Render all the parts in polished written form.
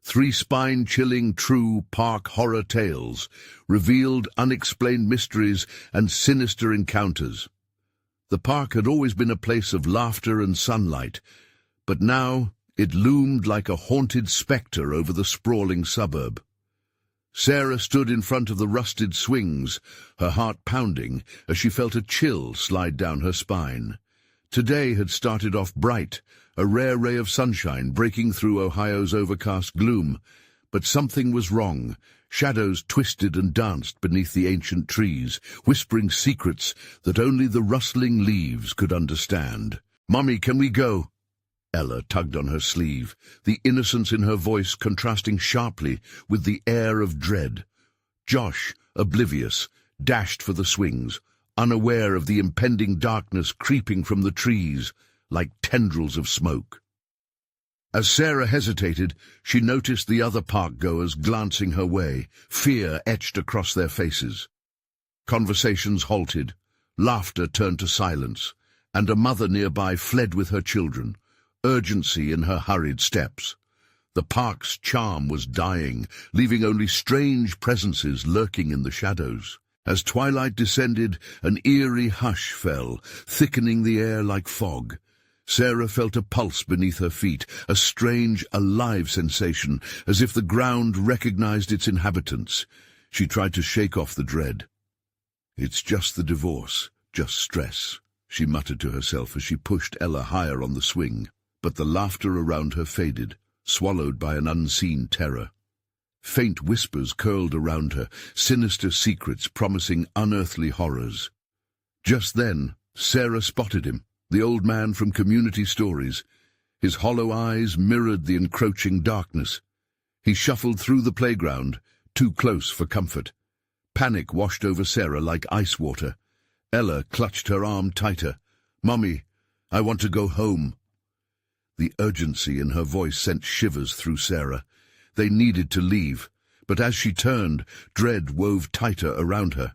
Three spine-chilling true park horror tales, revealed unexplained mysteries and sinister encounters. The park had always been a place of laughter and sunlight, but now it loomed like a haunted spectre over the sprawling suburb. Sarah stood in front of the rusted swings, her heart pounding as she felt a chill slide down her spine. Today had started off bright, a rare ray of sunshine breaking through Ohio's overcast gloom. But something was wrong. Shadows twisted and danced beneath the ancient trees, whispering secrets that only the rustling leaves could understand. "Mummy, can we go?" Ella tugged on her sleeve, the innocence in her voice contrasting sharply with the air of dread. Josh, oblivious, dashed for the swings, unaware of the impending darkness creeping from the trees like tendrils of smoke. As Sarah hesitated, she noticed the other park-goers glancing her way, fear etched across their faces. Conversations halted, laughter turned to silence, and a mother nearby fled with her children, urgency in her hurried steps. The park's charm was dying, leaving only strange presences lurking in the shadows. As twilight descended, an eerie hush fell, thickening the air like fog. Sarah felt a pulse beneath her feet, a strange, alive sensation, as if the ground recognized its inhabitants. She tried to shake off the dread. "It's just the divorce, just stress," she muttered to herself as she pushed Ella higher on the swing. But the laughter around her faded, swallowed by an unseen terror. Faint whispers curled around her, sinister secrets promising unearthly horrors. Just then, Sarah spotted him, the old man from Community Stories. His hollow eyes mirrored the encroaching darkness. He shuffled through the playground, too close for comfort. Panic washed over Sarah like ice water. Ella clutched her arm tighter. "Mummy, I want to go home." The urgency in her voice sent shivers through Sarah. They needed to leave, but as she turned, dread wove tighter around her.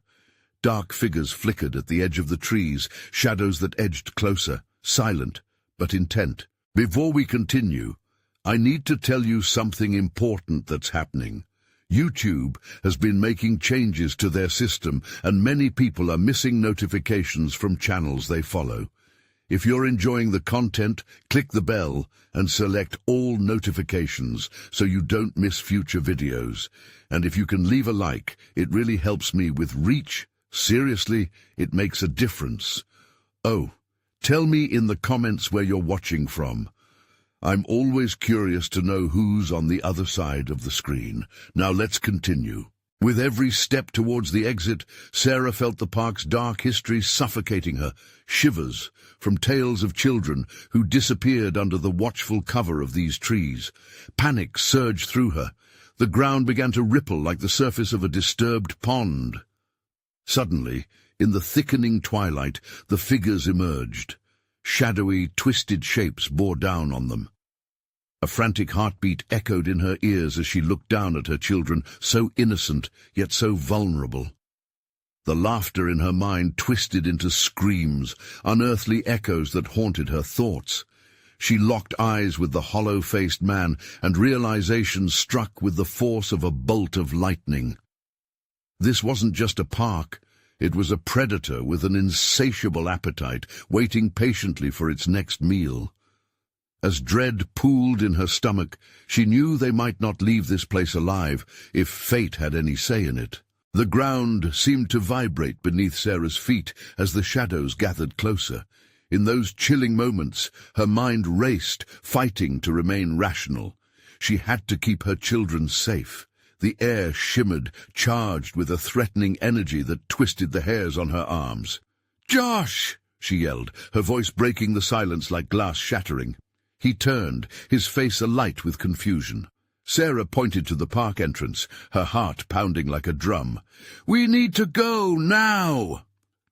Dark figures flickered at the edge of the trees, shadows that edged closer, silent but intent. "Before we continue, I need to tell you something important that's happening. YouTube has been making changes to their system, and many people are missing notifications from channels they follow. If you're enjoying the content, click the bell and select all notifications so you don't miss future videos. And if you can leave a like, it really helps me with reach. Seriously, it makes a difference. Oh, tell me in the comments where you're watching from. I'm always curious to know who's on the other side of the screen. Now let's continue. With every step towards the exit, Sarah felt the park's dark history suffocating her. Shivers from tales of children who disappeared under the watchful cover of these trees. Panic surged through her. The ground began to ripple like the surface of a disturbed pond. Suddenly, in the thickening twilight, the figures emerged. Shadowy, twisted shapes bore down on them. A frantic heartbeat echoed in her ears as she looked down at her children, so innocent, yet so vulnerable. The laughter in her mind twisted into screams, unearthly echoes that haunted her thoughts. She locked eyes with the hollow-faced man, and realization struck with the force of a bolt of lightning. This wasn't just a park. It was a predator with an insatiable appetite, waiting patiently for its next meal. As dread pooled in her stomach, she knew they might not leave this place alive if fate had any say in it. The ground seemed to vibrate beneath Sarah's feet as the shadows gathered closer. In those chilling moments, her mind raced, fighting to remain rational. She had to keep her children safe. The air shimmered, charged with a threatening energy that twisted the hairs on her arms. "Josh!" she yelled, her voice breaking the silence like glass shattering. He turned, his face alight with confusion. Sarah pointed to the park entrance, her heart pounding like a drum. "We need to go, now!"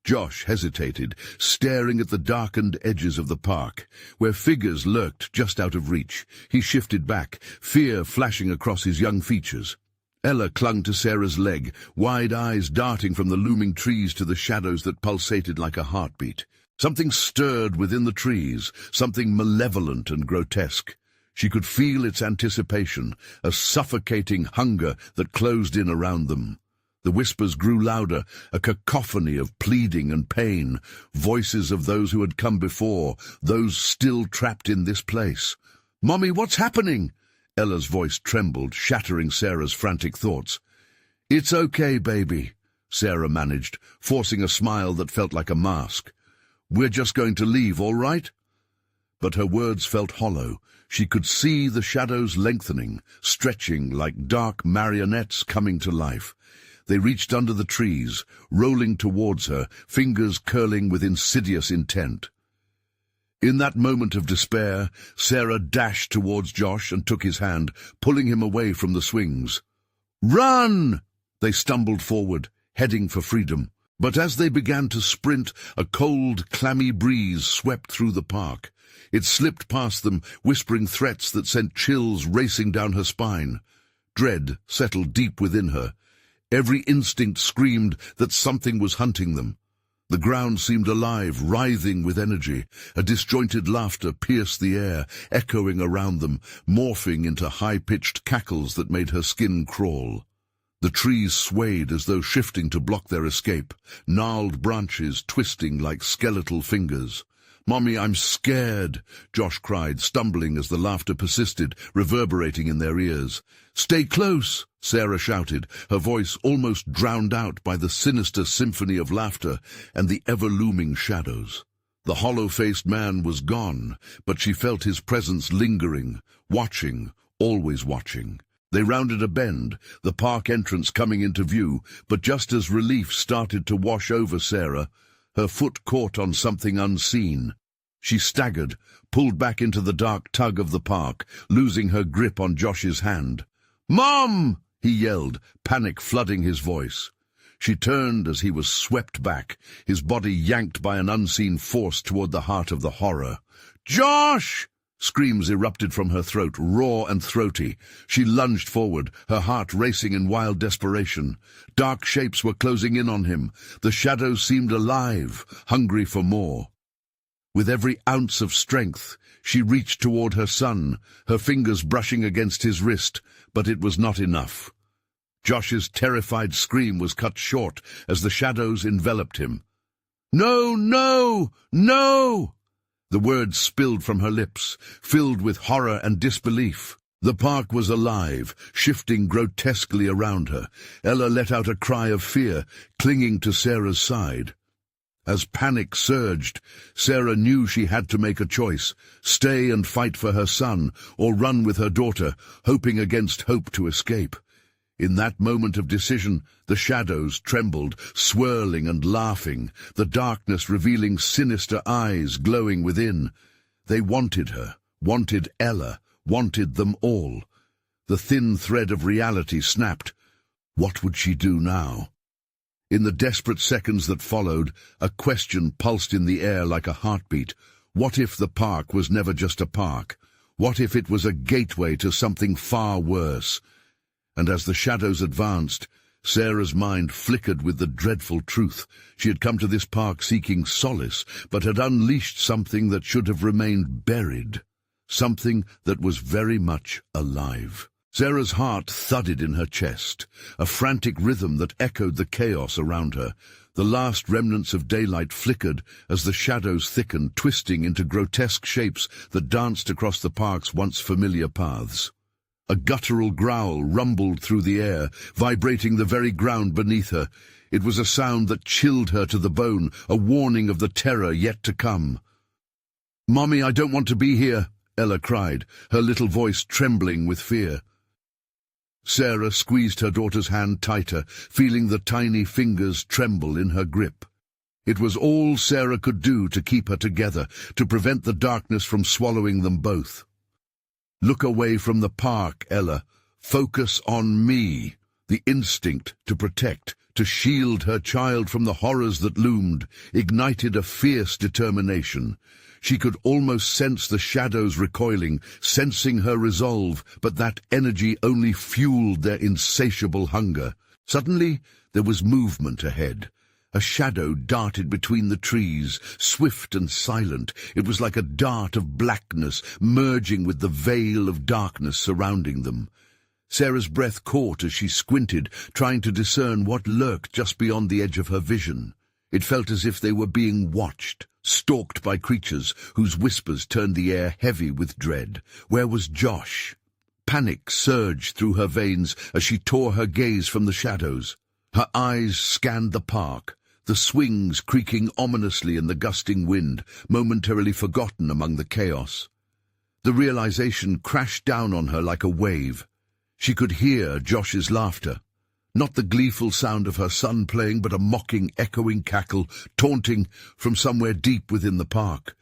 Josh hesitated, staring at the darkened edges of the park, where figures lurked just out of reach. He shifted back, fear flashing across his young features. Ella clung to Sarah's leg, wide eyes darting from the looming trees to the shadows that pulsated like a heartbeat. Something stirred within the trees, something malevolent and grotesque. She could feel its anticipation, a suffocating hunger that closed in around them. The whispers grew louder, a cacophony of pleading and pain, voices of those who had come before, those still trapped in this place. "Mommy, what's happening?" Ella's voice trembled, shattering Sarah's frantic thoughts. "It's okay, baby," Sarah managed, forcing a smile that felt like a mask. "We're just going to leave, all right?" But her words felt hollow. She could see the shadows lengthening, stretching like dark marionettes coming to life. They reached under the trees, rolling towards her, fingers curling with insidious intent. In that moment of despair, Sarah dashed towards Josh and took his hand, pulling him away from the swings. "Run!" They stumbled forward, heading for freedom. But as they began to sprint, a cold, clammy breeze swept through the park. It slipped past them, whispering threats that sent chills racing down her spine. Dread settled deep within her. Every instinct screamed that something was hunting them. The ground seemed alive, writhing with energy. A disjointed laughter pierced the air, echoing around them, morphing into high-pitched cackles that made her skin crawl. The trees swayed as though shifting to block their escape, gnarled branches twisting like skeletal fingers. "Mommy, I'm scared," Josh cried, stumbling as the laughter persisted, reverberating in their ears. "Stay close," Sarah shouted, her voice almost drowned out by the sinister symphony of laughter and the ever-looming shadows. The hollow-faced man was gone, but she felt his presence lingering, watching, always watching. They rounded a bend, the park entrance coming into view, but just as relief started to wash over Sarah, her foot caught on something unseen. She staggered, pulled back into the dark tug of the park, losing her grip on Josh's hand. "Mom!" he yelled, panic flooding his voice. She turned as he was swept back, his body yanked by an unseen force toward the heart of the horror. "Josh!" Screams erupted from her throat, raw and throaty. She lunged forward, her heart racing in wild desperation. Dark shapes were closing in on him. The shadows seemed alive, hungry for more. With every ounce of strength, she reached toward her son, her fingers brushing against his wrist, but it was not enough. Josh's terrified scream was cut short as the shadows enveloped him. "No, no, no!" The words spilled from her lips, filled with horror and disbelief. The park was alive, shifting grotesquely around her. Ella let out a cry of fear, clinging to Sarah's side. As panic surged, Sarah knew she had to make a choice, stay and fight for her son, or run with her daughter, hoping against hope to escape. In that moment of decision, the shadows trembled, swirling and laughing, the darkness revealing sinister eyes glowing within. They wanted her, wanted Ella, wanted them all. The thin thread of reality snapped. What would she do now? In the desperate seconds that followed, a question pulsed in the air like a heartbeat. What if the park was never just a park? What if it was a gateway to something far worse? And as the shadows advanced, Sarah's mind flickered with the dreadful truth. She had come to this park seeking solace, but had unleashed something that should have remained buried. Something that was very much alive. Sarah's heart thudded in her chest, a frantic rhythm that echoed the chaos around her. The last remnants of daylight flickered as the shadows thickened, twisting into grotesque shapes that danced across the park's once familiar paths. A guttural growl rumbled through the air, vibrating the very ground beneath her. It was a sound that chilled her to the bone, a warning of the terror yet to come. "Mommy, I don't want to be here," Ella cried, her little voice trembling with fear. Sarah squeezed her daughter's hand tighter, feeling the tiny fingers tremble in her grip. It was all Sarah could do to keep her together, to prevent the darkness from swallowing them both. "Look away from the park, Ella. Focus on me." The instinct to protect, to shield her child from the horrors that loomed, ignited a fierce determination. She could almost sense the shadows recoiling, sensing her resolve, but that energy only fueled their insatiable hunger. Suddenly, there was movement ahead. A shadow darted between the trees, swift and silent. It was like a dart of blackness merging with the veil of darkness surrounding them. Sarah's breath caught as she squinted, trying to discern what lurked just beyond the edge of her vision. It felt as if they were being watched, stalked by creatures whose whispers turned the air heavy with dread. Where was Josh? Panic surged through her veins as she tore her gaze from the shadows. Her eyes scanned the park, the swings creaking ominously in the gusting wind, momentarily forgotten among the chaos. The realization crashed down on her like a wave. She could hear Josh's laughter. Not the gleeful sound of her son playing, but a mocking, echoing cackle, taunting from somewhere deep within the park.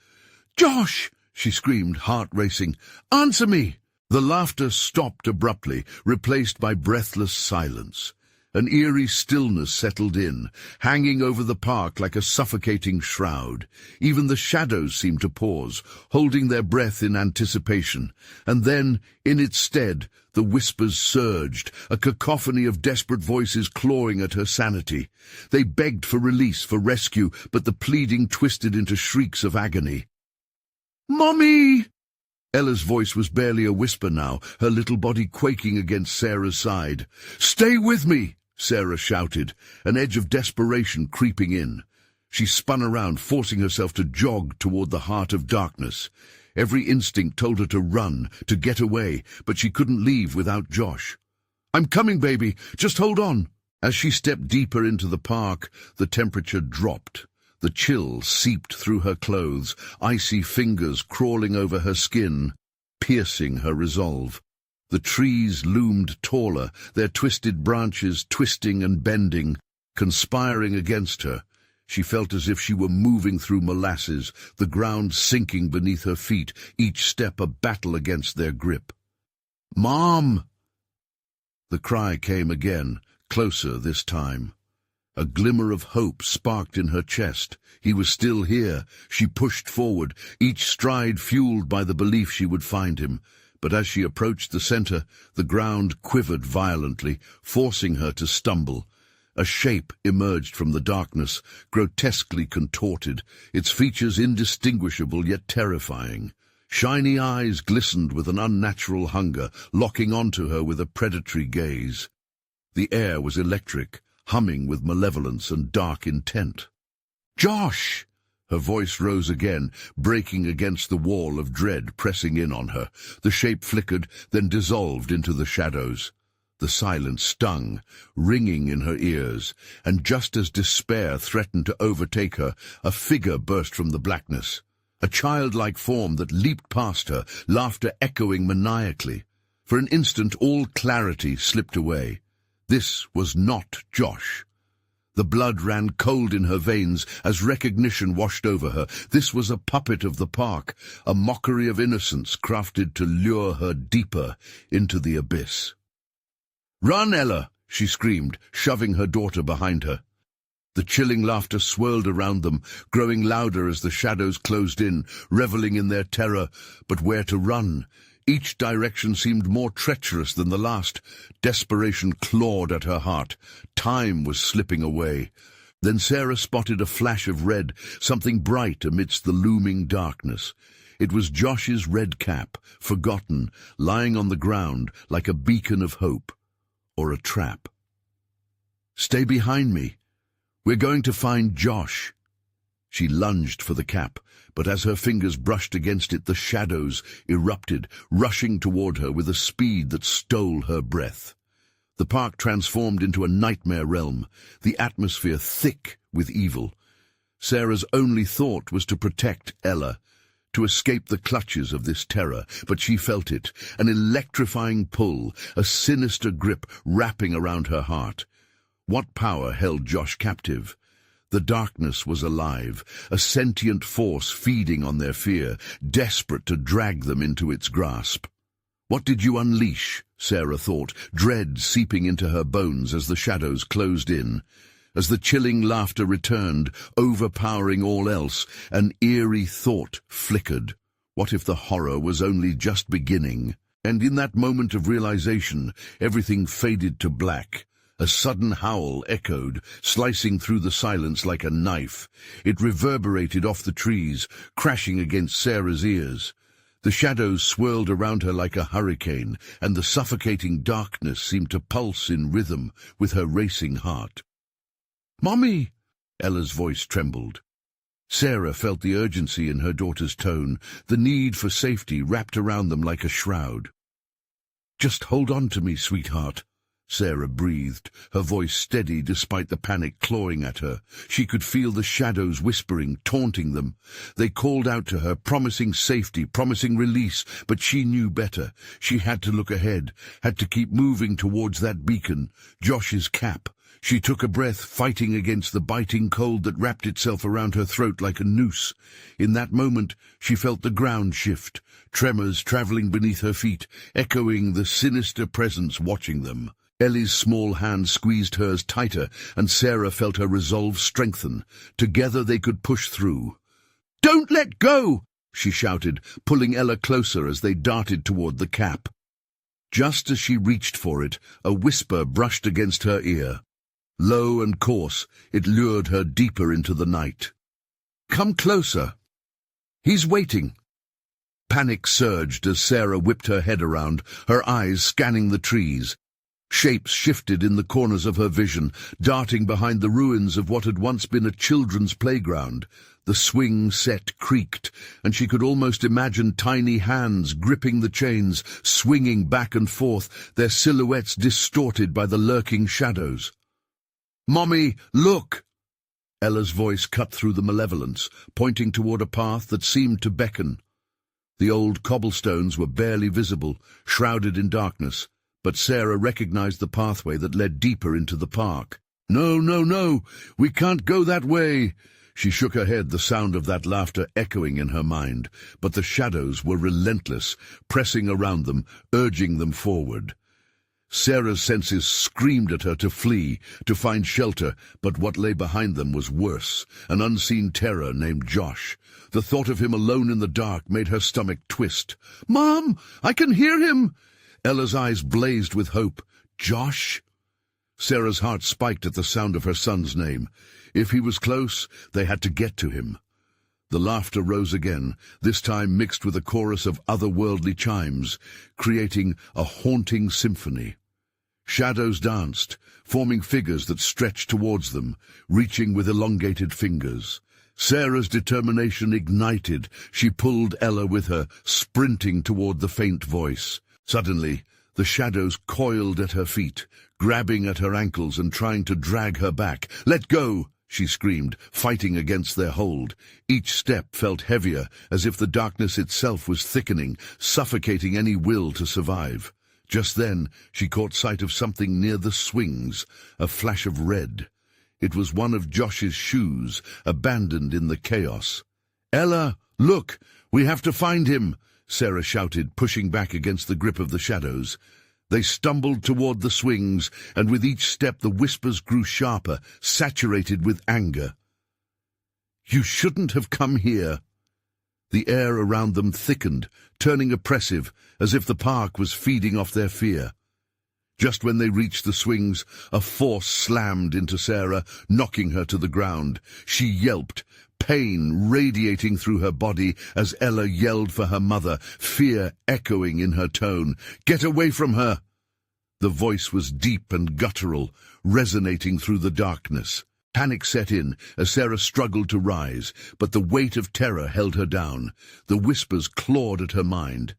"Josh!" she screamed, heart racing. "Answer me!" The laughter stopped abruptly, replaced by breathless silence. An eerie stillness settled in, hanging over the park like a suffocating shroud. Even the shadows seemed to pause, holding their breath in anticipation. And then, in its stead, the whispers surged, a cacophony of desperate voices clawing at her sanity. They begged for release, for rescue, but the pleading twisted into shrieks of agony. "Mommy!" Ella's voice was barely a whisper now, her little body quaking against Sarah's side. "Stay with me!" Sarah shouted, an edge of desperation creeping in. She spun around, forcing herself to jog toward the heart of darkness. Every instinct told her to run, to get away, but she couldn't leave without Josh. "I'm coming, baby. Just hold on." As she stepped deeper into the park, the temperature dropped. The chill seeped through her clothes, icy fingers crawling over her skin, piercing her resolve. The trees loomed taller, their twisted branches twisting and bending, conspiring against her. She felt as if she were moving through molasses, the ground sinking beneath her feet, each step a battle against their grip. "Mom!" The cry came again, closer this time. A glimmer of hope sparked in her chest. He was still here. She pushed forward, each stride fueled by the belief she would find him. But as she approached the center, the ground quivered violently, forcing her to stumble. A shape emerged from the darkness, grotesquely contorted, its features indistinguishable yet terrifying. Shiny eyes glistened with an unnatural hunger, locking onto her with a predatory gaze. The air was electric, humming with malevolence and dark intent. "Josh!" Her voice rose again, breaking against the wall of dread pressing in on her. The shape flickered, then dissolved into the shadows. The silence stung, ringing in her ears, and just as despair threatened to overtake her, a figure burst from the blackness. A childlike form that leaped past her, laughter echoing maniacally. For an instant all clarity slipped away. This was not Josh. The blood ran cold in her veins as recognition washed over her. This was a puppet of the park, a mockery of innocence crafted to lure her deeper into the abyss. "Run, Ella!" she screamed, shoving her daughter behind her. The chilling laughter swirled around them, growing louder as the shadows closed in, reveling in their terror. But where to run? Each direction seemed more treacherous than the last. Desperation clawed at her heart. Time was slipping away. Then Sarah spotted a flash of red, something bright amidst the looming darkness. It was Josh's red cap, forgotten, lying on the ground like a beacon of hope. Or a trap. "Stay behind me. We're going to find Josh." She lunged for the cap, but as her fingers brushed against it, the shadows erupted, rushing toward her with a speed that stole her breath. The park transformed into a nightmare realm, the atmosphere thick with evil. Sarah's only thought was to protect Ella, to escape the clutches of this terror, but she felt it, an electrifying pull, a sinister grip wrapping around her heart. What power held Josh captive? The darkness was alive, a sentient force feeding on their fear, desperate to drag them into its grasp. "What did you unleash?" Sarah thought, dread seeping into her bones as the shadows closed in. As the chilling laughter returned, overpowering all else, an eerie thought flickered. What if the horror was only just beginning? And in that moment of realization, everything faded to black. A sudden howl echoed, slicing through the silence like a knife. It reverberated off the trees, crashing against Sarah's ears. The shadows swirled around her like a hurricane, and the suffocating darkness seemed to pulse in rhythm with her racing heart. "Mommy!" Ella's voice trembled. Sarah felt the urgency in her daughter's tone, the need for safety wrapped around them like a shroud. "Just hold on to me, sweetheart," Sarah breathed, her voice steady despite the panic clawing at her. She could feel the shadows whispering, taunting them. They called out to her, promising safety, promising release, but she knew better. She had to look ahead, had to keep moving towards that beacon, Josh's cap. She took a breath, fighting against the biting cold that wrapped itself around her throat like a noose. In that moment, she felt the ground shift, tremors travelling beneath her feet, echoing the sinister presence watching them. Ellie's small hand squeezed hers tighter, and Sarah felt her resolve strengthen. Together they could push through. "Don't let go!" she shouted, pulling Ella closer as they darted toward the cap. Just as she reached for it, a whisper brushed against her ear. Low and coarse, it lured her deeper into the night. "Come closer. He's waiting." Panic surged as Sarah whipped her head around, her eyes scanning the trees. Shapes shifted in the corners of her vision, darting behind the ruins of what had once been a children's playground. The swing set creaked, and she could almost imagine tiny hands gripping the chains, swinging back and forth, their silhouettes distorted by the lurking shadows. "Mommy, look!" Ella's voice cut through the malevolence, pointing toward a path that seemed to beckon. The old cobblestones were barely visible, shrouded in darkness, but Sarah recognized the pathway that led deeper into the park. "No, no, no! We can't go that way!" She shook her head, the sound of that laughter echoing in her mind, but the shadows were relentless, pressing around them, urging them forward. Sarah's senses screamed at her to flee, to find shelter, but what lay behind them was worse, an unseen terror named Josh. The thought of him alone in the dark made her stomach twist. "Mom, I can hear him!" Ella's eyes blazed with hope. "Josh?" Sarah's heart spiked at the sound of her son's name. If he was close, they had to get to him. The laughter rose again, this time mixed with a chorus of otherworldly chimes, creating a haunting symphony. Shadows danced, forming figures that stretched towards them, reaching with elongated fingers. Sarah's determination ignited. She pulled Ella with her, sprinting toward the faint voice. Suddenly, the shadows coiled at her feet, grabbing at her ankles and trying to drag her back. "Let go!" she screamed, fighting against their hold. Each step felt heavier, as if the darkness itself was thickening, suffocating any will to survive. Just then, she caught sight of something near the swings, a flash of red. It was one of Josh's shoes, abandoned in the chaos. "Ella, look! We have to find him!" Sarah shouted, pushing back against the grip of the shadows. They stumbled toward the swings, and with each step the whispers grew sharper, saturated with anger. "You shouldn't have come here." The air around them thickened, turning oppressive, as if the park was feeding off their fear. Just when they reached the swings, a force slammed into Sarah, knocking her to the ground. She yelped, pain radiating through her body as Ella yelled for her mother, fear echoing in her tone. "Get away from her!" The voice was deep and guttural, resonating through the darkness. Panic set in as Sarah struggled to rise, but the weight of terror held her down. The whispers clawed at her mind.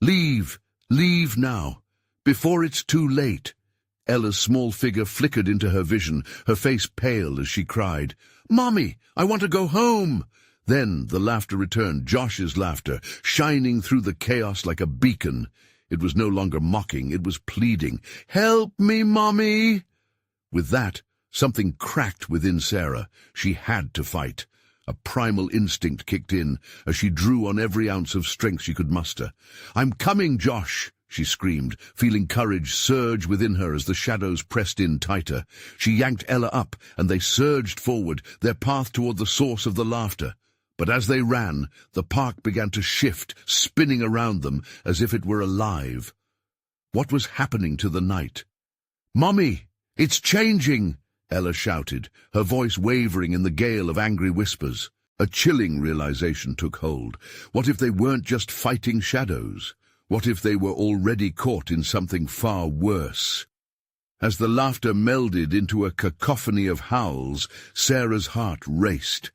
"Leave! Leave now! Before it's too late!" Ella's small figure flickered into her vision, her face pale as she cried, "Mommy, I want to go home!" Then the laughter returned, Josh's laughter, shining through the chaos like a beacon. It was no longer mocking, it was pleading. "Help me, Mommy!" With that, something cracked within Sarah. She had to fight. A primal instinct kicked in as she drew on every ounce of strength she could muster. "I'm coming, Josh!" she screamed, feeling courage surge within her as the shadows pressed in tighter. She yanked Ella up, and they surged forward, their path toward the source of the laughter. But as they ran, the park began to shift, spinning around them as if it were alive. What was happening to the night? "Mommy!" "It's changing!" Ella shouted, her voice wavering in the gale of angry whispers. A chilling realization took hold. What if they weren't just fighting shadows? What if they were already caught in something far worse? As the laughter melded into a cacophony of howls, Sarah's heart raced.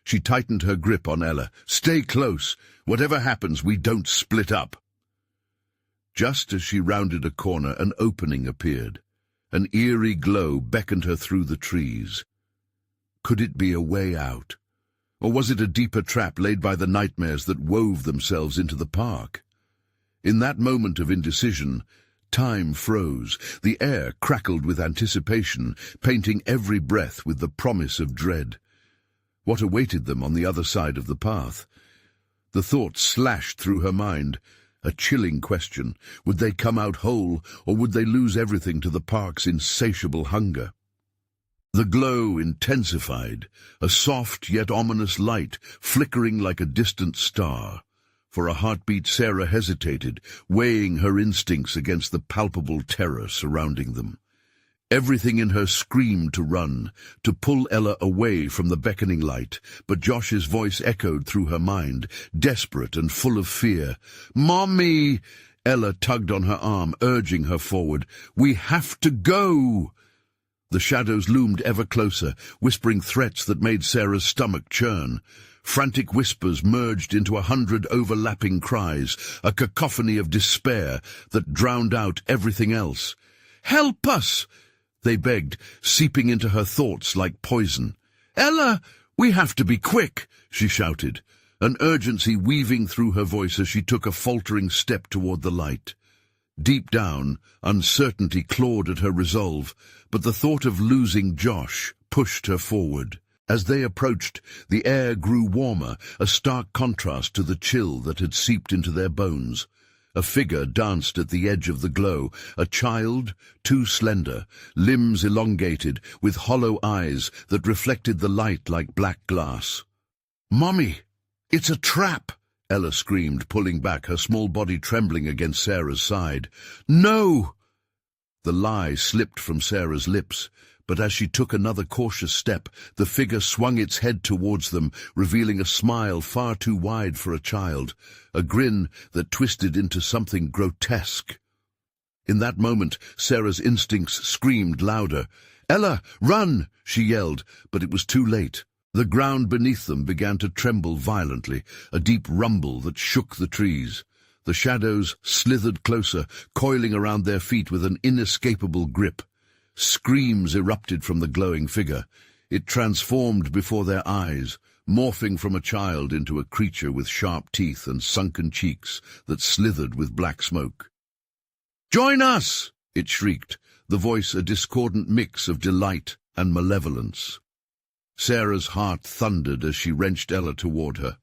She tightened her grip on Ella. "Stay close. Whatever happens, we don't split up." Just as she rounded a corner, an opening appeared. An eerie glow beckoned her through the trees. Could it be a way out? Or was it a deeper trap laid by the nightmares that wove themselves into the park? In that moment of indecision, time froze. The air crackled with anticipation, painting every breath with the promise of dread. What awaited them on the other side of the path? The thought slashed through her mind. A chilling question. Would they come out whole, or would they lose everything to the park's insatiable hunger? The glow intensified, a soft yet ominous light, flickering like a distant star. For a heartbeat, Sarah hesitated, weighing her instincts against the palpable terror surrounding them. Everything in her screamed to run, to pull Ella away from the beckoning light, but Josh's voice echoed through her mind, desperate and full of fear. "Mommy!" Ella tugged on her arm, urging her forward. "We have to go!" The shadows loomed ever closer, whispering threats that made Sarah's stomach churn. Frantic whispers merged into 100 overlapping cries, a cacophony of despair that drowned out everything else. "Help us!" they begged, seeping into her thoughts like poison. "Ella, we have to be quick!" she shouted, an urgency weaving through her voice as she took a faltering step toward the light. Deep down, uncertainty clawed at her resolve, but the thought of losing Josh pushed her forward. As they approached, the air grew warmer, a stark contrast to the chill that had seeped into their bones. A figure danced at the edge of the glow, a child, too slender, limbs elongated, with hollow eyes that reflected the light like black glass. "Mommy, it's a trap!" Ella screamed, pulling back, her small body trembling against Sarah's side. "No!" The lie slipped from Sarah's lips, but as she took another cautious step, the figure swung its head towards them, revealing a smile far too wide for a child, a grin that twisted into something grotesque. In that moment, Sarah's instincts screamed louder. "Ella, run!" she yelled, but it was too late. The ground beneath them began to tremble violently, a deep rumble that shook the trees. The shadows slithered closer, coiling around their feet with an inescapable grip. Screams erupted from the glowing figure. It transformed before their eyes, morphing from a child into a creature with sharp teeth and sunken cheeks that slithered with black smoke. "Join us!" it shrieked, the voice a discordant mix of delight and malevolence. Sarah's heart thundered as she wrenched Ella toward her.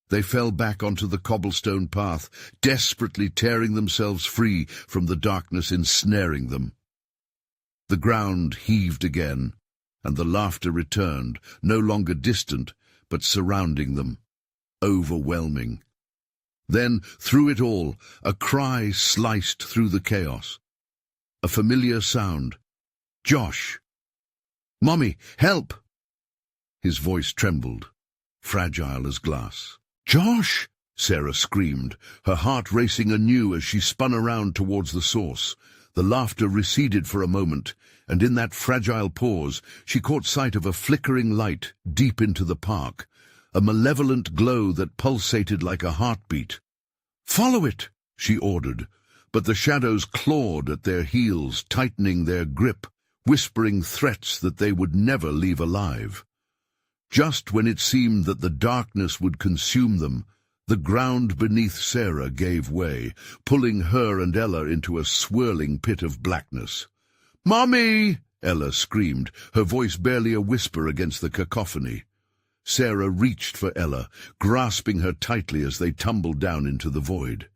They fell back onto the cobblestone path, desperately tearing themselves free from the darkness ensnaring them. The ground heaved again, and the laughter returned, no longer distant, but surrounding them, overwhelming. Then, through it all, a cry sliced through the chaos. A familiar sound. "Josh! Mommy, help!" His voice trembled, fragile as glass. "Josh!" Sarah screamed, her heart racing anew as she spun around towards the source. The laughter receded for a moment, and in that fragile pause, she caught sight of a flickering light deep into the park, a malevolent glow that pulsated like a heartbeat. "Follow it!" she ordered, but the shadows clawed at their heels, tightening their grip, whispering threats that they would never leave alive. Just when it seemed that the darkness would consume them, the ground beneath Sarah gave way, pulling her and Ella into a swirling pit of blackness. "Mommy!" Ella screamed, her voice barely a whisper against the cacophony. Sarah reached for Ella, grasping her tightly as they tumbled down into the void.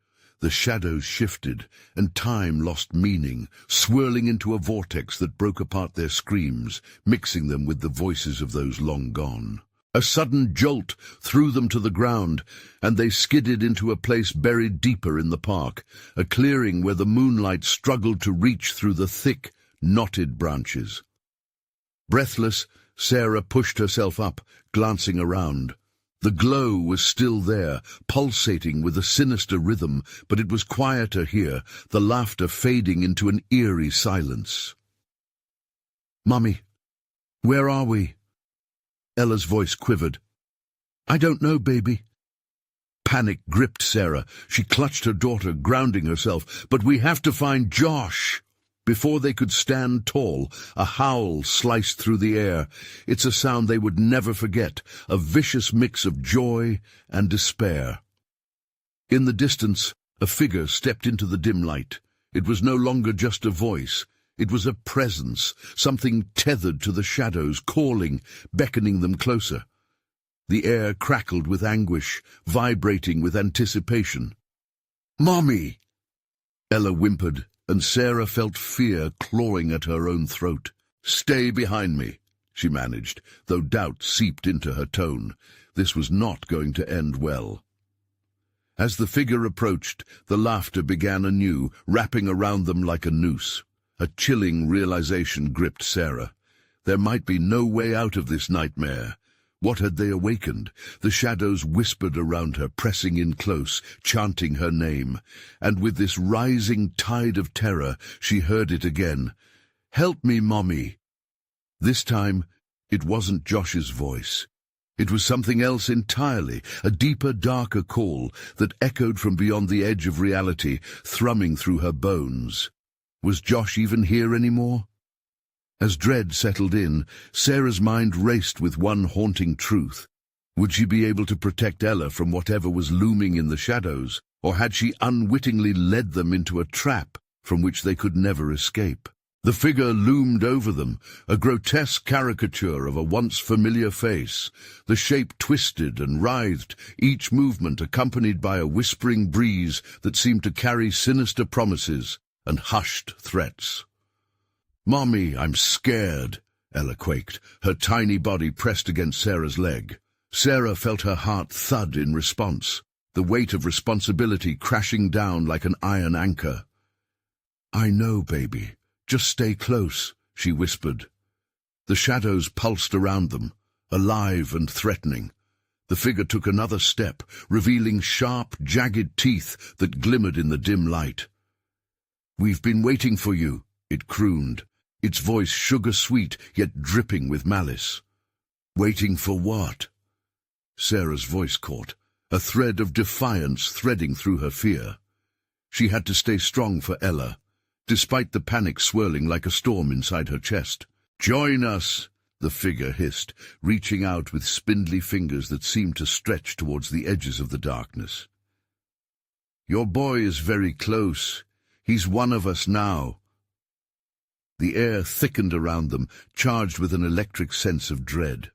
The shadows shifted, and time lost meaning, swirling into a vortex that broke apart their screams, mixing them with the voices of those long gone. A sudden jolt threw them to the ground, and they skidded into a place buried deeper in the park, a clearing where the moonlight struggled to reach through the thick, knotted branches. Breathless, Sarah pushed herself up, glancing around. The glow was still there, pulsating with a sinister rhythm, but it was quieter here, the laughter fading into an eerie silence. "Mummy, where are we?" Ella's voice quivered. "I don't know, baby." Panic gripped Sarah. She clutched her daughter, grounding herself. "But we have to find Josh!" Before they could stand tall, a howl sliced through the air. It's a sound they would never forget, a vicious mix of joy and despair. In the distance, a figure stepped into the dim light. It was no longer just a voice. It was a presence, something tethered to the shadows, calling, beckoning them closer. The air crackled with anguish, vibrating with anticipation. "Mommy!" Ella whimpered, and Sarah felt fear clawing at her own throat. "Stay behind me," she managed, though doubt seeped into her tone. This was not going to end well. As the figure approached, the laughter began anew, wrapping around them like a noose. A chilling realization gripped Sarah. There might be no way out of this nightmare. What had they awakened? The shadows whispered around her, pressing in close, chanting her name. And with this rising tide of terror, she heard it again. "Help me, Mommy." This time, it wasn't Josh's voice. It was something else entirely, a deeper, darker call that echoed from beyond the edge of reality, thrumming through her bones. Was Josh even here anymore? As dread settled in, Sarah's mind raced with one haunting truth. Would she be able to protect Ella from whatever was looming in the shadows, or had she unwittingly led them into a trap from which they could never escape? The figure loomed over them, a grotesque caricature of a once familiar face. The shape twisted and writhed, each movement accompanied by a whispering breeze that seemed to carry sinister promises and hushed threats. "Mommy, I'm scared," Ella quaked, her tiny body pressed against Sarah's leg. Sarah felt her heart thud in response, the weight of responsibility crashing down like an iron anchor. "I know, baby. Just stay close," she whispered. The shadows pulsed around them, alive and threatening. The figure took another step, revealing sharp, jagged teeth that glimmered in the dim light. "We've been waiting for you," it crooned, its voice sugar-sweet yet dripping with malice. "Waiting for what?" Sarah's voice caught, a thread of defiance threading through her fear. She had to stay strong for Ella, despite the panic swirling like a storm inside her chest. "Join us," the figure hissed, reaching out with spindly fingers that seemed to stretch towards the edges of the darkness. "Your boy is very close. He's one of us now." The air thickened around them, charged with an electric sense of dread.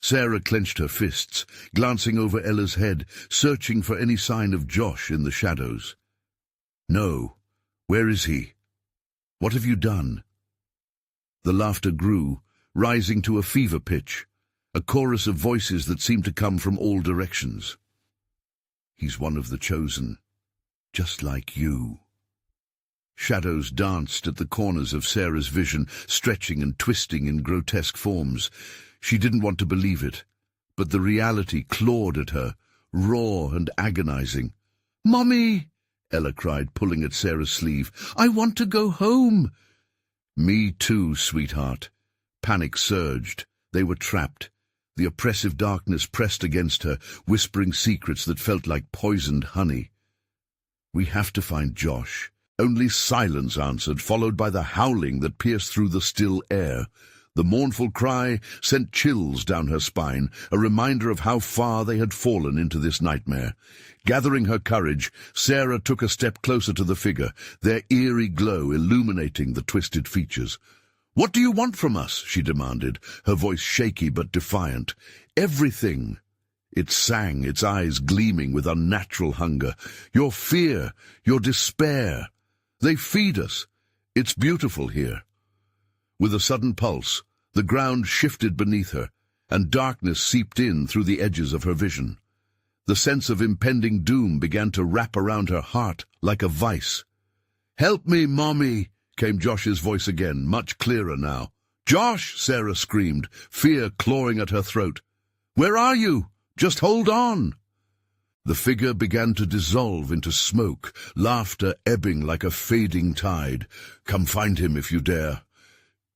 Sarah clenched her fists, glancing over Ella's head, searching for any sign of Josh in the shadows. "No. Where is he? What have you done?" The laughter grew, rising to a fever pitch, a chorus of voices that seemed to come from all directions. "He's one of the chosen, just like you." Shadows danced at the corners of Sarah's vision, stretching and twisting in grotesque forms. She didn't want to believe it, but the reality clawed at her, raw and agonizing. "Mommy!" Ella cried, pulling at Sarah's sleeve. "I want to go home." "Me too, sweetheart." Panic surged. They were trapped. The oppressive darkness pressed against her, whispering secrets that felt like poisoned honey. "We have to find Josh." Only silence answered, followed by the howling that pierced through the still air. The mournful cry sent chills down her spine, a reminder of how far they had fallen into this nightmare. Gathering her courage, Sarah took a step closer to the figure, their eerie glow illuminating the twisted features. "What do you want from us?" she demanded, her voice shaky but defiant. "Everything." It sang, its eyes gleaming with unnatural hunger. "Your fear, your despair. They feed us. It's beautiful here." With a sudden pulse, the ground shifted beneath her, and darkness seeped in through the edges of her vision. The sense of impending doom began to wrap around her heart like a vice. "Help me, Mommy!" came Josh's voice again, much clearer now. "Josh!" Sarah screamed, fear clawing at her throat. "Where are you? Just hold on!" The figure began to dissolve into smoke, laughter ebbing like a fading tide. "Come find him if you dare,"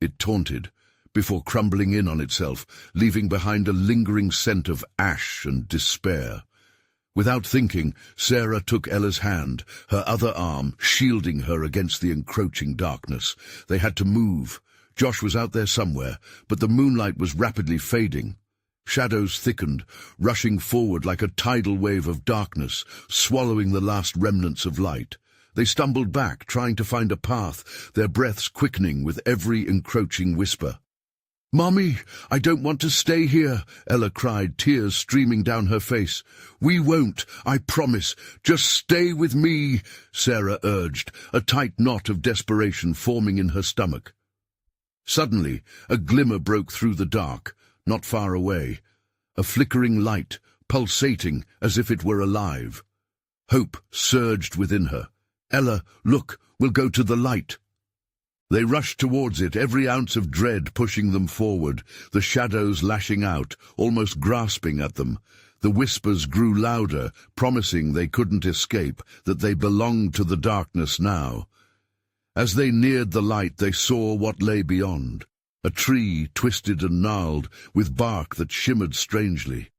it taunted, before crumbling in on itself, leaving behind a lingering scent of ash and despair. Without thinking, Sarah took Ella's hand, her other arm shielding her against the encroaching darkness. They had to move. Josh was out there somewhere, but the moonlight was rapidly fading. Shadows thickened, rushing forward like a tidal wave of darkness, swallowing the last remnants of light. They stumbled back, trying to find a path, their breaths quickening with every encroaching whisper. "Mommy, I don't want to stay here," Ella cried, tears streaming down her face. "We won't, I promise. Just stay with me," Sarah urged, a tight knot of desperation forming in her stomach. Suddenly, a glimmer broke through the dark, not far away. A flickering light, pulsating as if it were alive. Hope surged within her. "Ella, look, we'll go to the light." They rushed towards it, every ounce of dread pushing them forward, the shadows lashing out, almost grasping at them. The whispers grew louder, promising they couldn't escape, that they belonged to the darkness now. As they neared the light, they saw what lay beyond. A tree, twisted and gnarled, with bark that shimmered strangely.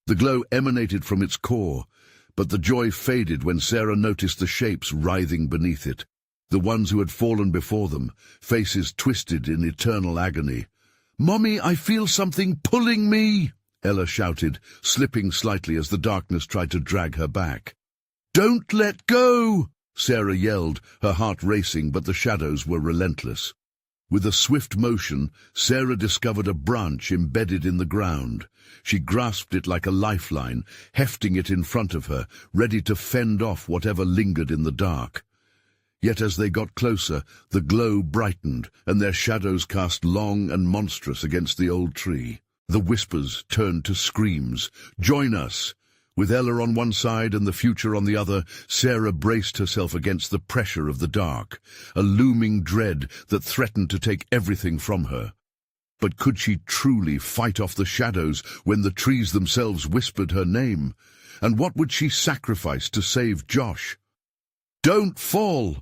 The glow emanated from its core, but the joy faded when Sarah noticed the shapes writhing beneath it. The ones who had fallen before them, faces twisted in eternal agony. "Mommy, I feel something pulling me!" Ella shouted, slipping slightly as the darkness tried to drag her back. "Don't let go!" Sarah yelled, her heart racing, but the shadows were relentless. With a swift motion, Sarah discovered a branch embedded in the ground. She grasped it like a lifeline, hefting it in front of her, ready to fend off whatever lingered in the dark. Yet as they got closer, the glow brightened, and their shadows cast long and monstrous against the old tree. The whispers turned to screams. "Join us!" With Ella on one side and the future on the other, Sarah braced herself against the pressure of the dark, a looming dread that threatened to take everything from her. But could she truly fight off the shadows when the trees themselves whispered her name? And what would she sacrifice to save Josh? "Don't fall!"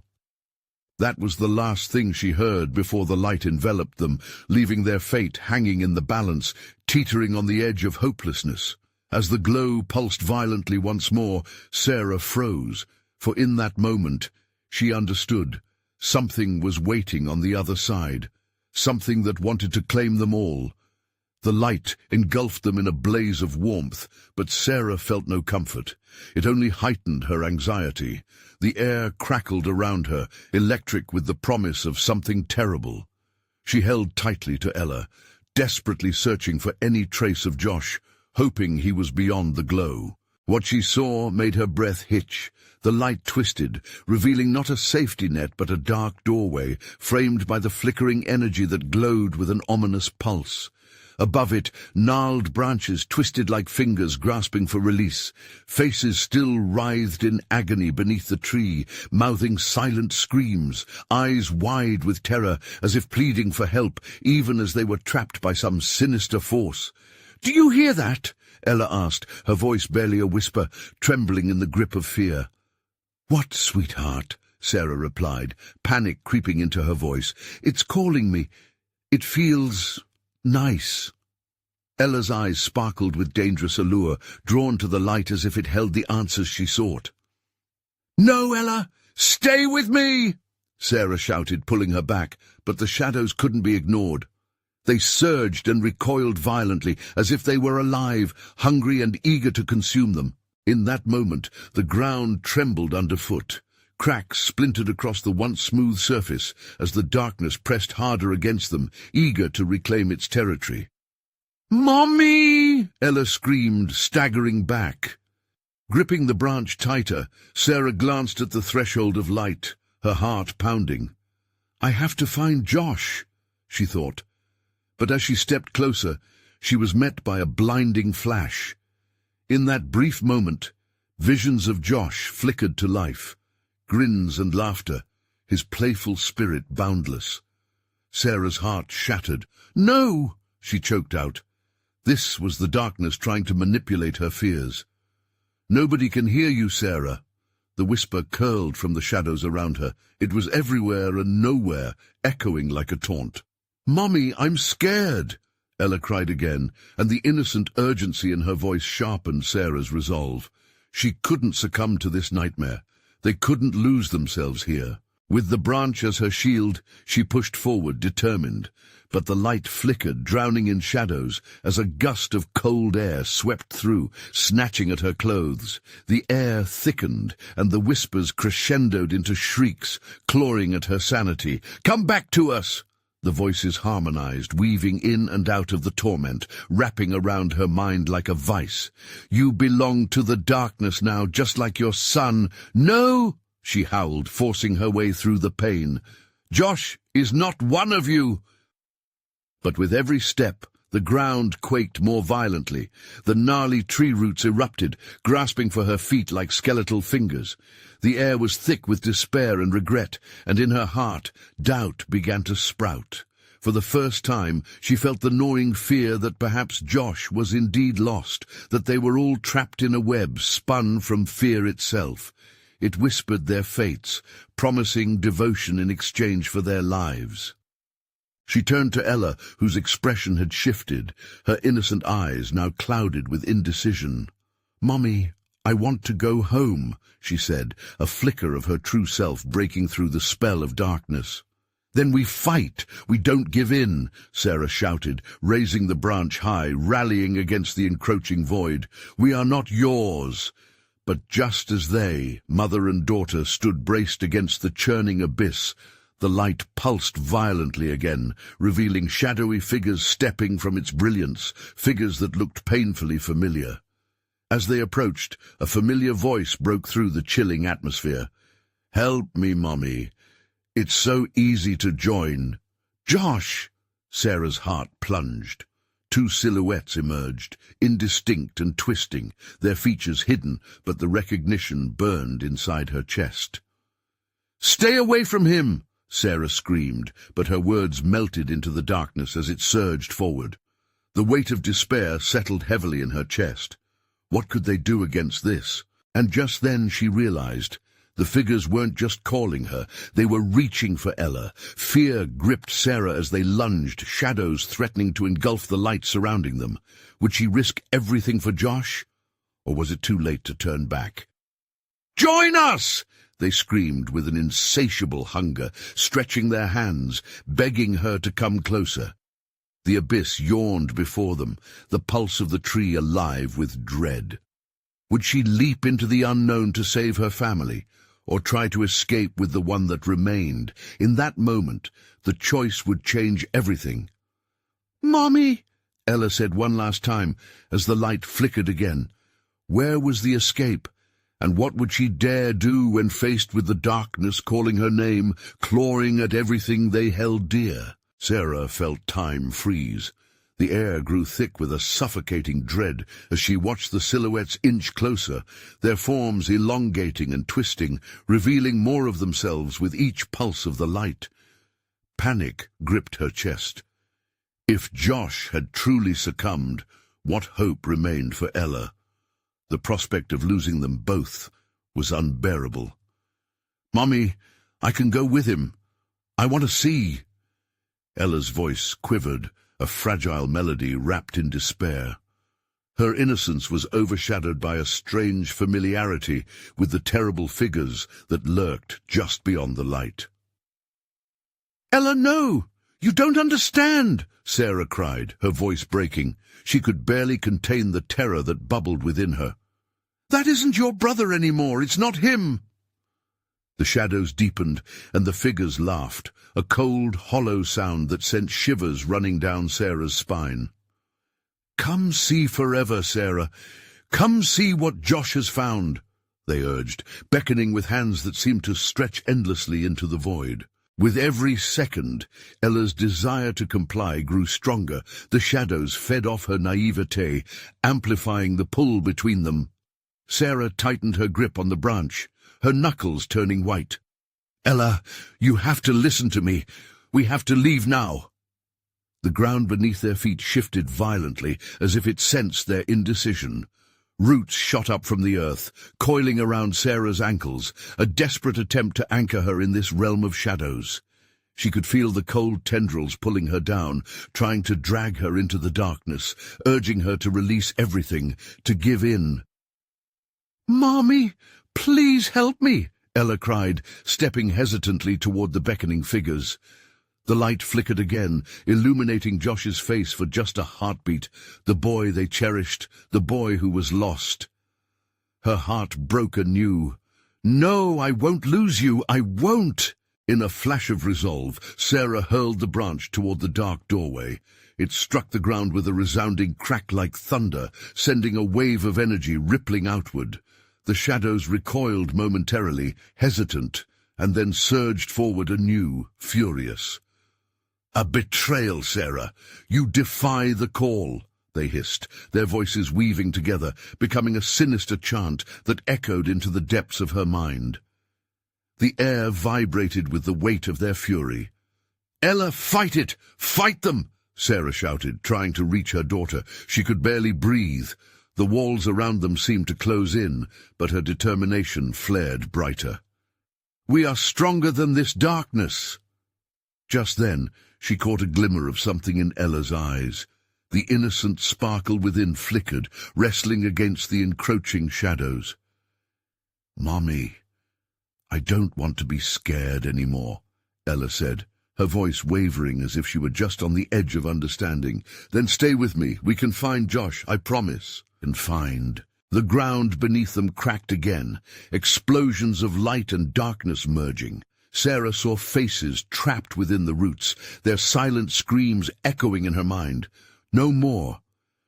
That was the last thing she heard before the light enveloped them, leaving their fate hanging in the balance, teetering on the edge of hopelessness. As the glow pulsed violently once more, Sarah froze, for in that moment she understood. Something was waiting on the other side, something that wanted to claim them all. The light engulfed them in a blaze of warmth, but Sarah felt no comfort. It only heightened her anxiety. The air crackled around her, electric with the promise of something terrible. She held tightly to Ella, desperately searching for any trace of Josh, hoping he was beyond the glow. What she saw made her breath hitch. The light twisted, revealing not a safety net but a dark doorway, framed by the flickering energy that glowed with an ominous pulse. Above it, gnarled branches twisted like fingers grasping for release. Faces still writhed in agony beneath the tree, mouthing silent screams, eyes wide with terror, as if pleading for help, even as they were trapped by some sinister force. "Do you hear that?" Ella asked, her voice barely a whisper, trembling in the grip of fear. "What, sweetheart?" Sarah replied, panic creeping into her voice. "It's calling me. It feels nice." Ella's eyes sparkled with dangerous allure, drawn to the light as if it held the answers she sought. "No, Ella! Stay with me!" Sarah shouted, pulling her back, but the shadows couldn't be ignored. They surged and recoiled violently, as if they were alive, hungry and eager to consume them. In that moment, the ground trembled underfoot. Cracks splintered across the once smooth surface as the darkness pressed harder against them, eager to reclaim its territory. "Mommy!" Ella screamed, staggering back. Gripping the branch tighter, Sarah glanced at the threshold of light, her heart pounding. "I have to find Josh," she thought. But as she stepped closer, she was met by a blinding flash. In that brief moment, visions of Josh flickered to life. Grins and laughter, his playful spirit boundless. Sarah's heart shattered. "No!" she choked out. This was the darkness trying to manipulate her fears. "Nobody can hear you, Sarah." The whisper curled from the shadows around her. It was everywhere and nowhere, echoing like a taunt. "Mommy, I'm scared!" Ella cried again, and the innocent urgency in her voice sharpened Sarah's resolve. She couldn't succumb to this nightmare. They couldn't lose themselves here. With the branch as her shield, she pushed forward, determined. But the light flickered, drowning in shadows, as a gust of cold air swept through, snatching at her clothes. The air thickened, and the whispers crescendoed into shrieks, clawing at her sanity. "Come back to us!" The voices harmonized, weaving in and out of the torment, wrapping around her mind like a vice. "You belong to the darkness now, just like your son." "No!" she howled, forcing her way through the pain. "Josh is not one of you!" But with every step, the ground quaked more violently. The gnarly tree roots erupted, grasping for her feet like skeletal fingers. The air was thick with despair and regret, and in her heart, doubt began to sprout. For the first time, she felt the gnawing fear that perhaps Josh was indeed lost, that they were all trapped in a web spun from fear itself. It whispered their fates, promising devotion in exchange for their lives. She turned to Ella, whose expression had shifted, her innocent eyes now clouded with indecision. "Mommy, I want to go home," she said, a flicker of her true self breaking through the spell of darkness. "Then we fight, we don't give in," Sarah shouted, raising the branch high, rallying against the encroaching void. "We are not yours." But just as they, mother and daughter, stood braced against the churning abyss, the light pulsed violently again, revealing shadowy figures stepping from its brilliance, figures that looked painfully familiar. As they approached, a familiar voice broke through the chilling atmosphere. "Help me, Mommy. It's so easy to join." "Josh!" Sarah's heart plunged. Two silhouettes emerged, indistinct and twisting, their features hidden, but the recognition burned inside her chest. "Stay away from him!" Sarah screamed, but her words melted into the darkness as it surged forward. The weight of despair settled heavily in her chest. What could they do against this? And just then she realized the figures weren't just calling her, they were reaching for Ella. Fear gripped Sarah as they lunged, shadows threatening to engulf the light surrounding them. Would she risk everything for Josh? Or was it too late to turn back? "Join us!" they screamed with an insatiable hunger, stretching their hands, begging her to come closer. The abyss yawned before them, the pulse of the tree alive with dread. Would she leap into the unknown to save her family, or try to escape with the one that remained? In that moment, the choice would change everything. "Mommy," Ella said one last time, as the light flickered again. Where was the escape? And what would she dare do when faced with the darkness calling her name, clawing at everything they held dear? Sarah felt time freeze. The air grew thick with a suffocating dread as she watched the silhouettes inch closer, their forms elongating and twisting, revealing more of themselves with each pulse of the light. Panic gripped her chest. If Josh had truly succumbed, what hope remained for Ella? The prospect of losing them both was unbearable. "Mommy, I can go with him. I want to see." Ella's voice quivered, a fragile melody wrapped in despair. Her innocence was overshadowed by a strange familiarity with the terrible figures that lurked just beyond the light. "Ella, no! You don't understand!" Sarah cried, her voice breaking. She could barely contain the terror that bubbled within her. "That isn't your brother anymore. It's not him." The shadows deepened, and the figures laughed, a cold, hollow sound that sent shivers running down Sarah's spine. "Come see forever, Sarah. Come see what Josh has found," they urged, beckoning with hands that seemed to stretch endlessly into the void. With every second, Ella's desire to comply grew stronger. The shadows fed off her naivete, amplifying the pull between them. Sarah tightened her grip on the branch, her knuckles turning white. Ella, you have to listen to me. We have to leave now. The ground beneath their feet shifted violently, as if it sensed their indecision. Roots shot up from the earth, coiling around Sarah's ankles, a desperate attempt to anchor her in this realm of shadows. She could feel the cold tendrils pulling her down, trying to drag her into the darkness, urging her to release everything, to give in. "Mommy, please help me," Ella cried, stepping hesitantly toward the beckoning figures. The light flickered again, illuminating Josh's face for just a heartbeat, the boy they cherished, the boy who was lost. Her heart broke anew. "No, I won't lose you, I won't!" In a flash of resolve, Sarah hurled the branch toward the dark doorway. It struck the ground with a resounding crack like thunder, sending a wave of energy rippling outward. The shadows recoiled momentarily, hesitant, and then surged forward anew, furious. "A betrayal, Sarah! You defy the call!" they hissed, their voices weaving together, becoming a sinister chant that echoed into the depths of her mind. The air vibrated with the weight of their fury. "Ella, fight it! Fight them!" Sarah shouted, trying to reach her daughter. She could barely breathe. The walls around them seemed to close in, but her determination flared brighter. "We are stronger than this darkness!" Just then, she caught a glimmer of something in Ella's eyes. The innocent sparkle within flickered, wrestling against the encroaching shadows. "Mommy, I don't want to be scared anymore," Ella said, her voice wavering as if she were just on the edge of understanding. "Then stay with me. We can find Josh, I promise." And find. The ground beneath them cracked again, explosions of light and darkness merging. Sarah saw faces trapped within the roots, their silent screams echoing in her mind. No more.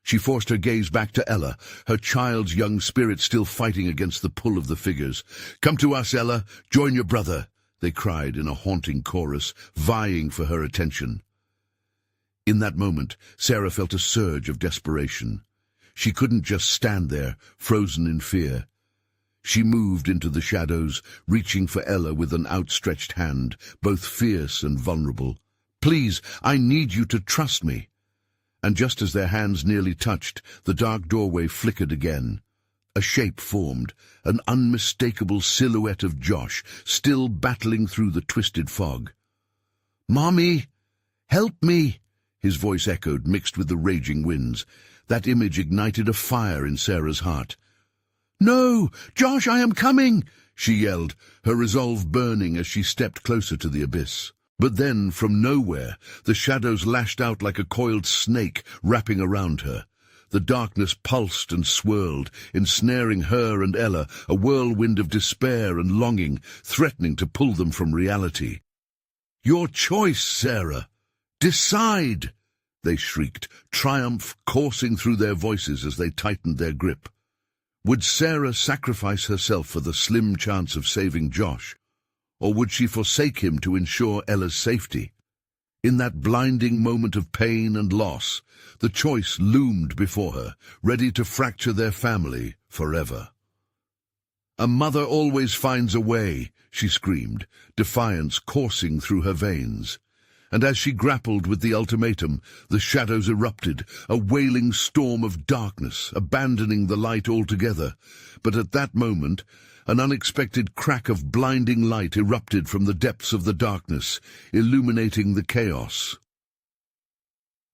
She forced her gaze back to Ella, her child's young spirit still fighting against the pull of the figures. "Come to us, Ella. Join your brother," they cried in a haunting chorus, vying for her attention. In that moment, Sarah felt a surge of desperation. She couldn't just stand there, frozen in fear. She moved into the shadows, reaching for Ella with an outstretched hand, both fierce and vulnerable. "Please, I need you to trust me." And just as their hands nearly touched, the dark doorway flickered again. A shape formed, an unmistakable silhouette of Josh, still battling through the twisted fog. "Mommy, help me!" His voice echoed, mixed with the raging winds. That image ignited a fire in Sarah's heart. "No! Josh, I am coming!" she yelled, her resolve burning as she stepped closer to the abyss. But then, from nowhere, the shadows lashed out like a coiled snake, wrapping around her. The darkness pulsed and swirled, ensnaring her and Ella, a whirlwind of despair and longing, threatening to pull them from reality. "Your choice, Sarah! Decide!" they shrieked, triumph coursing through their voices as they tightened their grip. Would Sarah sacrifice herself for the slim chance of saving Josh, or would she forsake him to ensure Ella's safety? In that blinding moment of pain and loss, the choice loomed before her, ready to fracture their family forever. "A mother always finds a way," she screamed, defiance coursing through her veins. And as she grappled with the ultimatum, the shadows erupted, a wailing storm of darkness, abandoning the light altogether. But at that moment, an unexpected crack of blinding light erupted from the depths of the darkness, illuminating the chaos.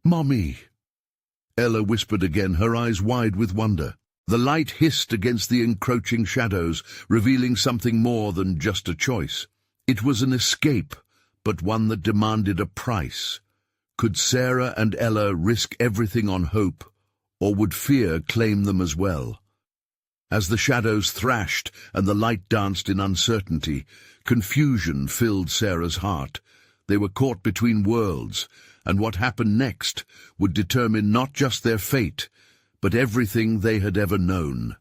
"Mommy!" Ella whispered again, her eyes wide with wonder. The light hissed against the encroaching shadows, revealing something more than just a choice. It was an escape, but one that demanded a price. Could Sarah and Ella risk everything on hope, or would fear claim them as well? As the shadows thrashed and the light danced in uncertainty, confusion filled Sarah's heart. They were caught between worlds, and what happened next would determine not just their fate, but everything they had ever known.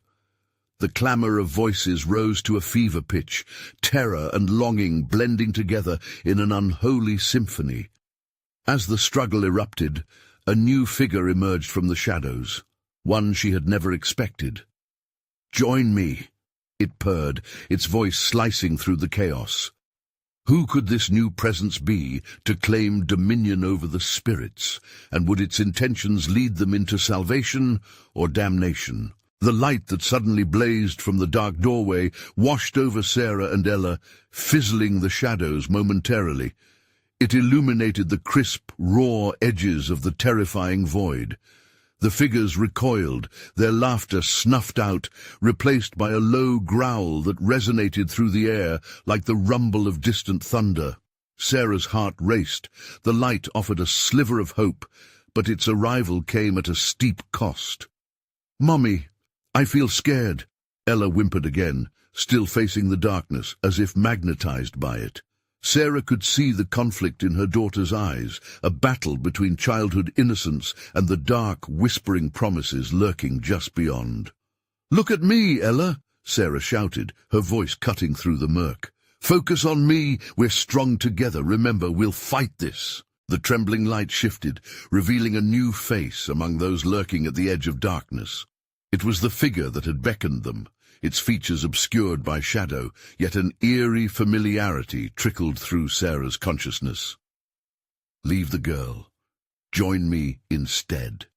The clamour of voices rose to a fever pitch, terror and longing blending together in an unholy symphony. As the struggle erupted, a new figure emerged from the shadows, one she had never expected. "Join me," it purred, its voice slicing through the chaos. Who could this new presence be to claim dominion over the spirits, and would its intentions lead them into salvation or damnation? The light that suddenly blazed from the dark doorway washed over Sarah and Ella, fizzling the shadows momentarily. It illuminated the crisp, raw edges of the terrifying void. The figures recoiled, their laughter snuffed out, replaced by a low growl that resonated through the air like the rumble of distant thunder. Sarah's heart raced. The light offered a sliver of hope, but its arrival came at a steep cost. "Mummy, I feel scared," Ella whimpered again, still facing the darkness, as if magnetized by it. Sarah could see the conflict in her daughter's eyes, a battle between childhood innocence and the dark, whispering promises lurking just beyond. "Look at me, Ella," Sarah shouted, her voice cutting through the murk. "Focus on me, we're strong together, remember, we'll fight this." The trembling light shifted, revealing a new face among those lurking at the edge of darkness. It was the figure that had beckoned them, its features obscured by shadow, yet an eerie familiarity trickled through Sarah's consciousness. "Leave the girl. Join me instead."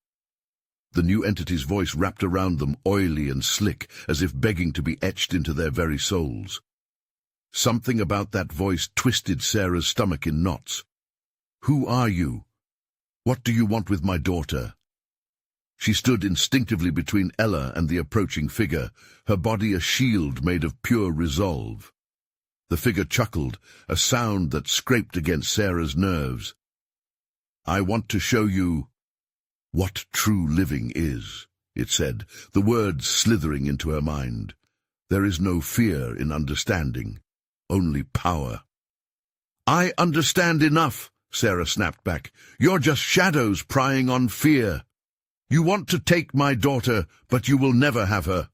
The new entity's voice wrapped around them, oily and slick, as if begging to be etched into their very souls. Something about that voice twisted Sarah's stomach in knots. "Who are you? What do you want with my daughter?" She stood instinctively between Ella and the approaching figure, her body a shield made of pure resolve. The figure chuckled, a sound that scraped against Sarah's nerves. "I want to show you what true living is," it said, the words slithering into her mind. "There is no fear in understanding, only power." "I understand enough," Sarah snapped back. "You're just shadows prying on fear. You want to take my daughter, but you will never have her."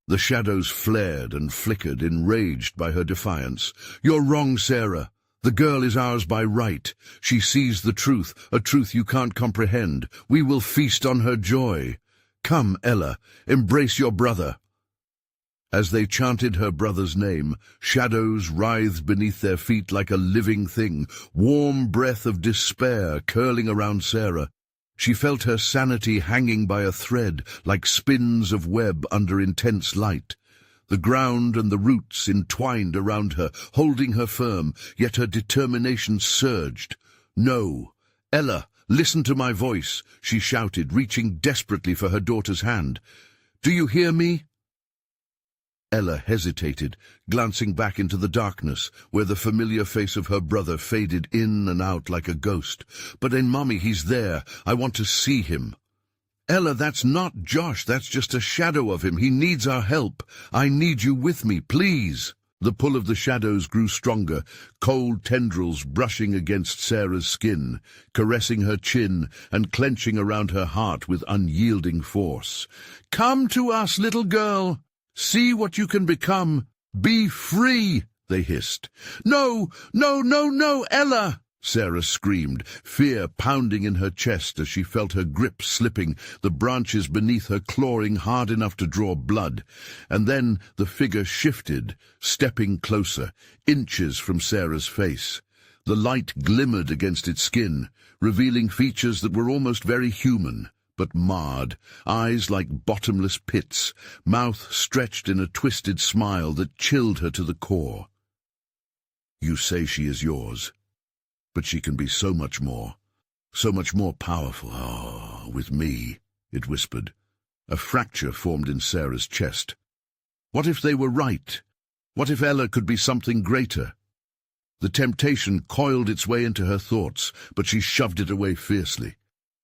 The shadows flared and flickered, enraged by her defiance. "You're wrong, Sarah. The girl is ours by right. She sees the truth, a truth you can't comprehend. We will feast on her joy. Come, Ella, embrace your brother." As they chanted her brother's name, shadows writhed beneath their feet like a living thing, warm breath of despair curling around Sarah. She felt her sanity hanging by a thread, like spins of web under intense light. The ground and the roots entwined around her, holding her firm, yet her determination surged. "No! Ella, listen to my voice," she shouted, reaching desperately for her daughter's hand. "Do you hear me?" Ella hesitated, glancing back into the darkness, where the familiar face of her brother faded in and out like a ghost. "But Mummy, he's there. I want to see him." "Ella, that's not Josh. That's just a shadow of him. He needs our help. I need you with me, please." The pull of the shadows grew stronger, cold tendrils brushing against Sarah's skin, caressing her chin and clenching around her heart with unyielding force. "Come to us, little girl. See what you can become. Be free," they hissed. "No, no, no, no, Ella!" Sarah screamed, fear pounding in her chest as she felt her grip slipping, the branches beneath her clawing hard enough to draw blood. And then the figure shifted, stepping closer, inches from Sarah's face. The light glimmered against its skin, revealing features that were almost very human, but marred, eyes like bottomless pits, mouth stretched in a twisted smile that chilled her to the core. "You say she is yours, but she can be so much more powerful. Oh, with me," it whispered. A fracture formed in Sarah's chest. What if they were right? What if Ella could be something greater? The temptation coiled its way into her thoughts, but she shoved it away fiercely.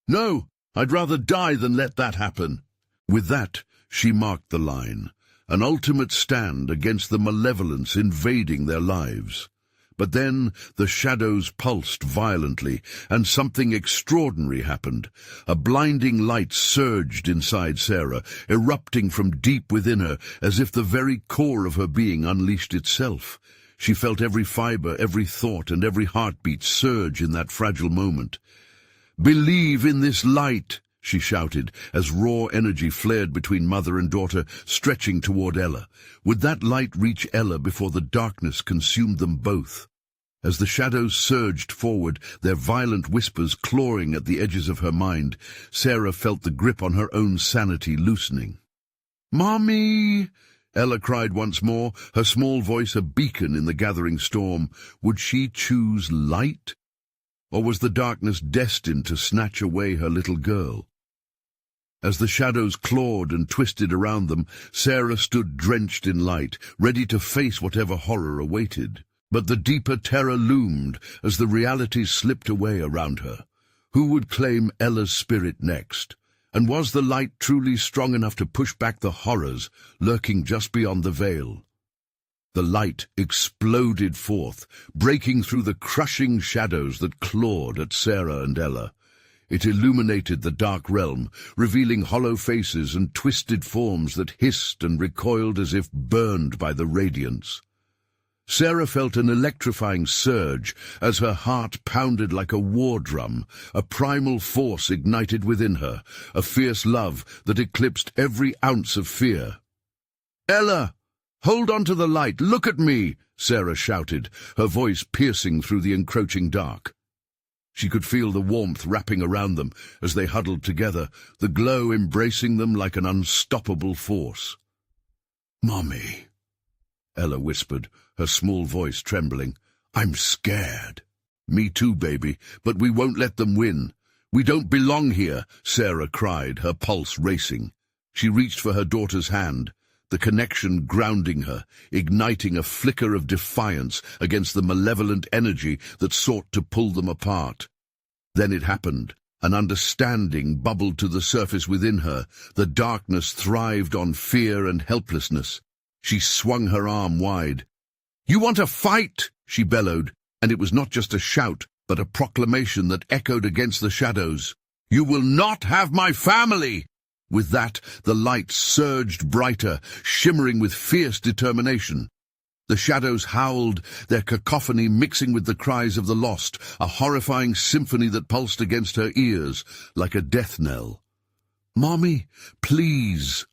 "No! I'd rather die than let that happen." With that, she marked the line, an ultimate stand against the malevolence invading their lives. But then the shadows pulsed violently, and something extraordinary happened. A blinding light surged inside Sarah, erupting from deep within her, as if the very core of her being unleashed itself. She felt every fiber, every thought, and every heartbeat surge in that fragile moment. "Believe in this light," she shouted, as raw energy flared between mother and daughter, stretching toward Ella. Would that light reach Ella before the darkness consumed them both? As the shadows surged forward, their violent whispers clawing at the edges of her mind, Sarah felt the grip on her own sanity loosening. "Mommy!" Ella cried once more, her small voice a beacon in the gathering storm. Would she choose light? Or was the darkness destined to snatch away her little girl? As the shadows clawed and twisted around them, Sarah stood drenched in light, ready to face whatever horror awaited. But the deeper terror loomed as the realities slipped away around her. Who would claim Ella's spirit next? And was the light truly strong enough to push back the horrors lurking just beyond the veil? The light exploded forth, breaking through the crushing shadows that clawed at Sarah and Ella. It illuminated the dark realm, revealing hollow faces and twisted forms that hissed and recoiled as if burned by the radiance. Sarah felt an electrifying surge as her heart pounded like a war drum, a primal force ignited within her, a fierce love that eclipsed every ounce of fear. "Ella! Hold on to the light! Look at me!" Sarah shouted, her voice piercing through the encroaching dark. She could feel the warmth wrapping around them as they huddled together, the glow embracing them like an unstoppable force. "Mommy," Ella whispered, her small voice trembling. "I'm scared." "Me too, baby, but we won't let them win. We don't belong here," Sarah cried, her pulse racing. She reached for her daughter's hand, the connection grounding her, igniting a flicker of defiance against the malevolent energy that sought to pull them apart. Then it happened. An understanding bubbled to the surface within her. The darkness thrived on fear and helplessness. She swung her arm wide. "You want to fight?" she bellowed, and it was not just a shout, but a proclamation that echoed against the shadows. "You will not have my family!" With that, the light surged brighter, shimmering with fierce determination. The shadows howled, their cacophony mixing with the cries of the lost, a horrifying symphony that pulsed against her ears like a death knell. "Mommy, please!"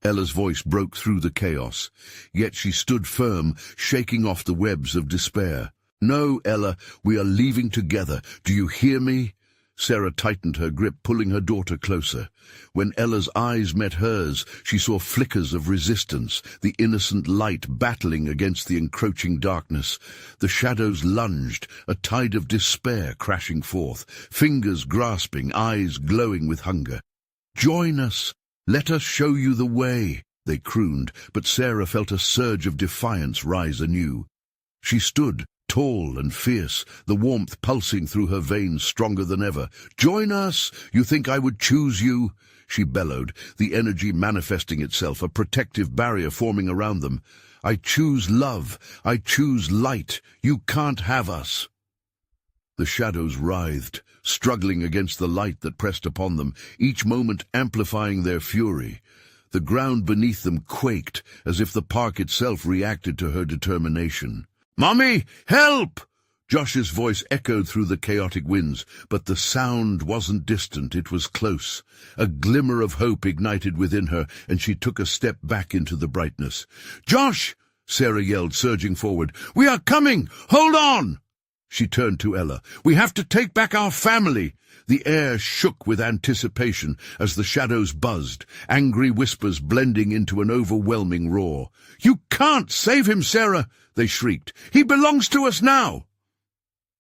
Ella's voice broke through the chaos, yet she stood firm, shaking off the webs of despair. "No, Ella, we are leaving together. Do you hear me?" Sarah tightened her grip, pulling her daughter closer. When Ella's eyes met hers, she saw flickers of resistance, the innocent light battling against the encroaching darkness. The shadows lunged, a tide of despair crashing forth, fingers grasping, eyes glowing with hunger. "Join us! Let us show you the way," they crooned, but Sarah felt a surge of defiance rise anew. She stood, tall and fierce, the warmth pulsing through her veins stronger than ever. "Join us! You think I would choose you?" she bellowed, the energy manifesting itself, a protective barrier forming around them. "I choose love. I choose light. You can't have us." The shadows writhed, struggling against the light that pressed upon them, each moment amplifying their fury. The ground beneath them quaked, as if the park itself reacted to her determination. "Mommy, help!" Josh's voice echoed through the chaotic winds, but the sound wasn't distant, it was close. A glimmer of hope ignited within her, and she took a step back into the brightness. "Josh!" Sarah yelled, surging forward. "We are coming! Hold on!" She turned to Ella. "We have to take back our family." The air shook with anticipation as the shadows buzzed, angry whispers blending into an overwhelming roar. "You can't save him, Sarah!" they shrieked. "He belongs to us now!"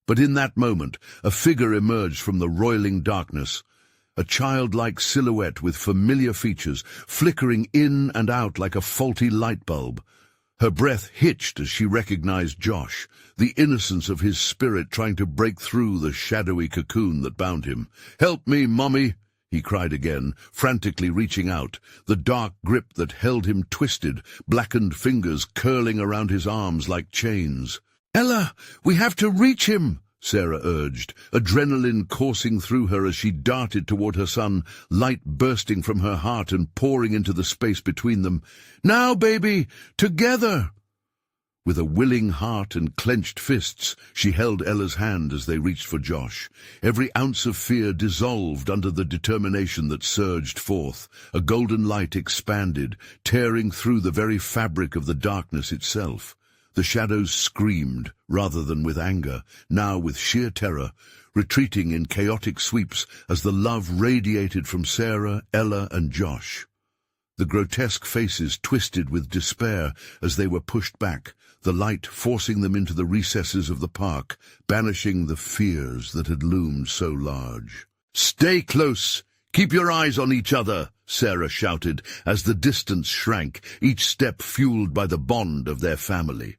But in that moment, a figure emerged from the roiling darkness, a childlike silhouette with familiar features, flickering in and out like a faulty light bulb. Her breath hitched as she recognized Josh, the innocence of his spirit trying to break through the shadowy cocoon that bound him. "Help me, Mommy!" he cried again, frantically reaching out, the dark grip that held him twisted, blackened fingers curling around his arms like chains. "Ella, we have to reach him!" Sarah urged, adrenaline coursing through her as she darted toward her son, light bursting from her heart and pouring into the space between them. "Now, baby! Together!" With a willing heart and clenched fists, she held Ella's hand as they reached for Josh. Every ounce of fear dissolved under the determination that surged forth. A golden light expanded, tearing through the very fabric of the darkness itself. The shadows screamed, rather than with anger, now with sheer terror, retreating in chaotic sweeps as the love radiated from Sarah, Ella, and Josh. The grotesque faces twisted with despair as they were pushed back, the light forcing them into the recesses of the park, banishing the fears that had loomed so large. "Stay close! Keep your eyes on each other!" Sarah shouted as the distance shrank, each step fueled by the bond of their family.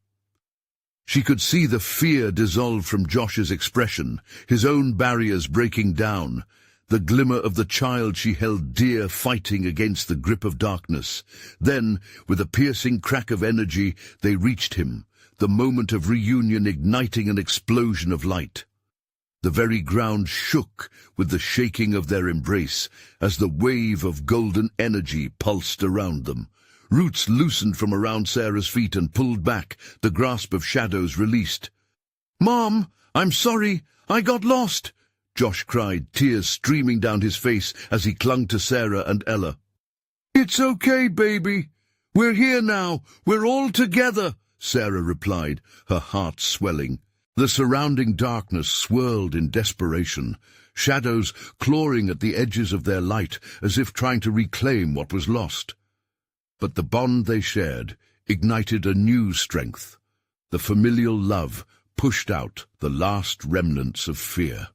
She could see the fear dissolve from Josh's expression, his own barriers breaking down, the glimmer of the child she held dear fighting against the grip of darkness. Then, with a piercing crack of energy, they reached him, the moment of reunion igniting an explosion of light. The very ground shook with the shaking of their embrace as the wave of golden energy pulsed around them. Roots loosened from around Sarah's feet and pulled back, the grasp of shadows released. "Mom, I'm sorry, I got lost!" Josh cried, tears streaming down his face as he clung to Sarah and Ella. "It's okay, baby. We're here now. We're all together," Sarah replied, her heart swelling. The surrounding darkness swirled in desperation, shadows clawing at the edges of their light as if trying to reclaim what was lost. But the bond they shared ignited a new strength. The familial love pushed out the last remnants of fear.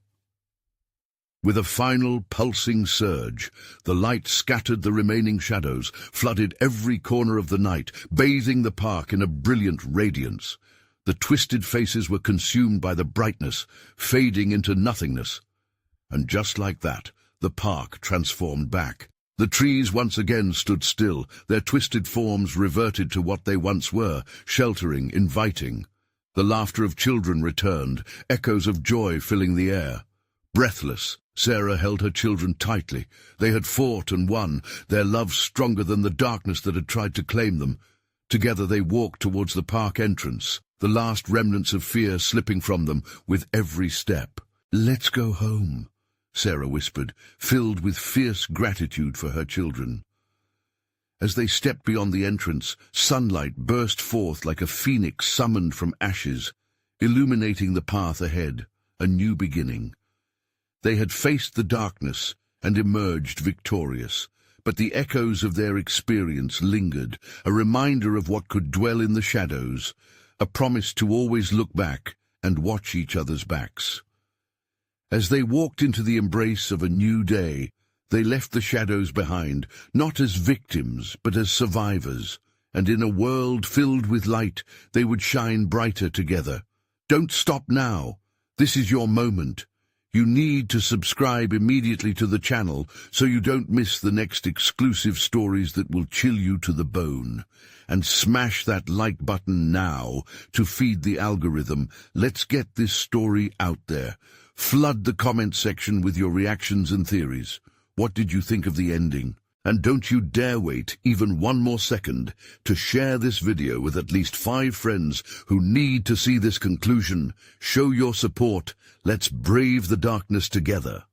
With a final pulsing surge, the light scattered the remaining shadows, flooded every corner of the night, bathing the park in a brilliant radiance. The twisted faces were consumed by the brightness, fading into nothingness. And just like that, the park transformed back. The trees once again stood still, their twisted forms reverted to what they once were, sheltering, inviting. The laughter of children returned, echoes of joy filling the air. Breathless, Sarah held her children tightly. They had fought and won, their love stronger than the darkness that had tried to claim them. Together they walked towards the park entrance, the last remnants of fear slipping from them with every step. "Let's go home," Sarah whispered, filled with fierce gratitude for her children. As they stepped beyond the entrance, sunlight burst forth like a phoenix summoned from ashes, illuminating the path ahead, a new beginning. They had faced the darkness and emerged victorious, but the echoes of their experience lingered, a reminder of what could dwell in the shadows, a promise to always look back and watch each other's backs. As they walked into the embrace of a new day, they left the shadows behind, not as victims, but as survivors, and in a world filled with light, they would shine brighter together. Don't stop now. This is your moment. You need to subscribe immediately to the channel so you don't miss the next exclusive stories that will chill you to the bone. And smash that like button now to feed the algorithm. Let's get this story out there. Flood the comment section with your reactions and theories. What did you think of the ending? And don't you dare wait even one more second to share this video with at least 5 friends who need to see this conclusion. Show your support. Let's brave the darkness together.